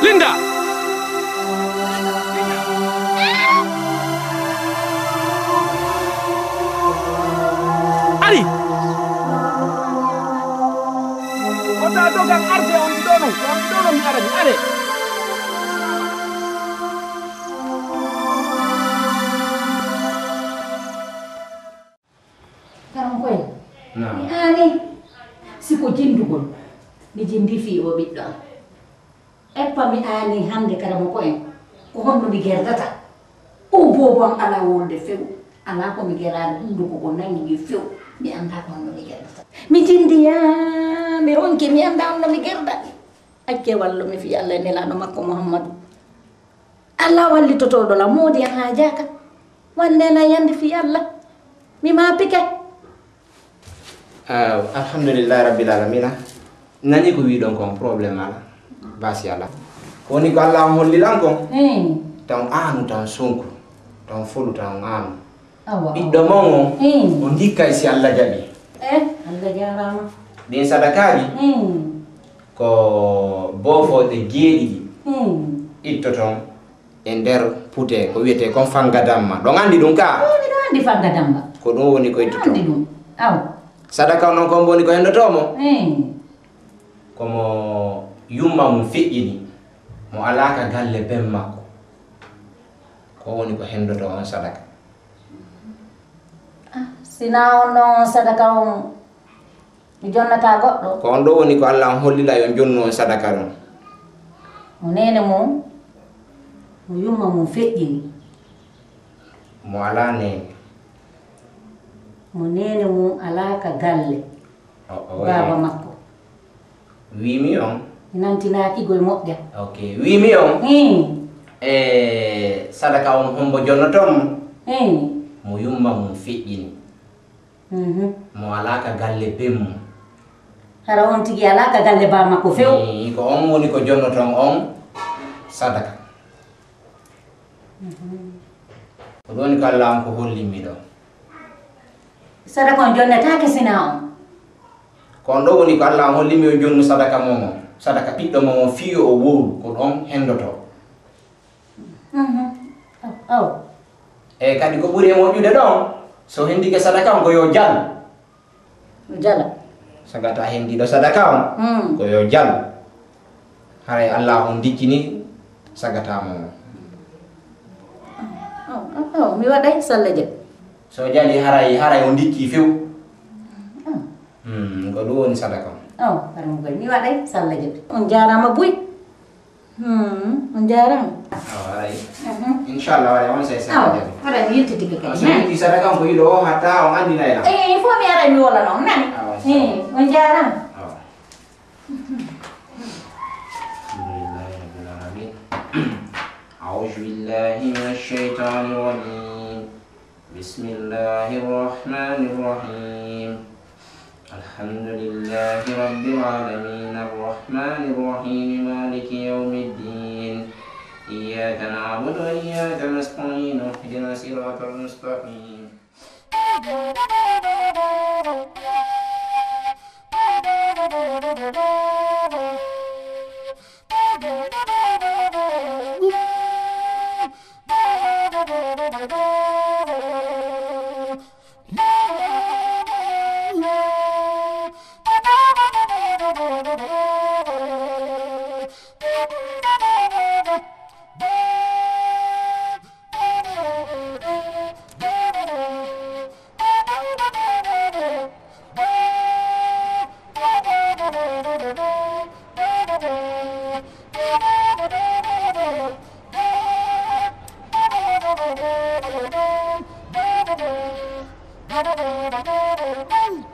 Linda! Ali! Kota dogang arde on dono mi arani, are. Karang koy. Nah. Ni ani. Siko jindugol. Mi jindi fi o biddo. Eppa mi ani hande karang koy. Ko hondo mi gerdata. O bobon ala wonde few. Ala ko mi gerani ndugo ko nangi few. Mi anda ko hondo mi gerdata. Mi jindi ya mi ronki mi anda hondo mi gerda. Acce wallo mi fi Allah nelano makko Muhammad. Allah walli totodo la modi hajaka. Wanne na yande fi Allah. Mi ma pike. Alhamdulillah rabbil alamin. Nani ko wi don kon problème ala basi ala woni ko Allah hollilan kon tan anu tan sonko tan folu tan anu ɓiɗɗo mon o dikka si Allah jaɓi Allah jarama ɗin sadakaji ko bofoɗe jeeɗiɗi itto ton e nder puute ko wiyete kon fangadamma ɗon andi ɗum ka miɗo andi fangadamma ko ɗum woni ko ittoto andi ɗum aw sadaka non kon boni ko hendotomo komo yumma mum feƴƴini mo alaka galle ben makko ko woni ko hendoto on sadaka sina on non sadaka on mi jonnata goɗɗo ko on ɗo woni ko Allah on hollila yo jonnu on sadaka ɗon mo nene mum mo yumma mum feƴƴini mo ala nene mo nene mum alaka galle baba makko wimi on nantinaki goye moƴƴa ok wimi on sadaka on hombo jonnotomo mo yumma mum feƴƴini mo alaka galle ben mum hara on tigi alaka galle ba makko few ko on woni ko jonnoton on sadaka ko ɗoni ko Allah on ko hollinmi ɗo sadaka on jonnetake sina on kon ɗo woni ko Allah on hollimi o jonnu sadaka momon sadaka ɓiɗɗo momon fiyo o wowru ko ɗon hendoto kadi ko ɓuuri e moƴƴude ɗon so hendike sadaka on ko yo jal jala sagata hendiɗo sadaka on ko yo jal haray Allah on dikkini sagata momon mi waɗay salla je so jali haray on dikki few ko ɗum woni sadaka on karam koy mi waɗay salla je on jarama buy on jarama haray inchallah waɗa on say sadaka waɗa mi yettitike kay so hendi sadaka on ko yiɗo o hatta on andinayna il faut mi ara mi wola noon nani on jarama أعوذ بالله من الشيطان الرجيم بسم الله الرحمن الرحيم الحمد لله رب العالمين الرحمن الرحيم مالك يوم الدين إياك نعبد وإياك نستعين اهدنا الصراط المستقيم Hey!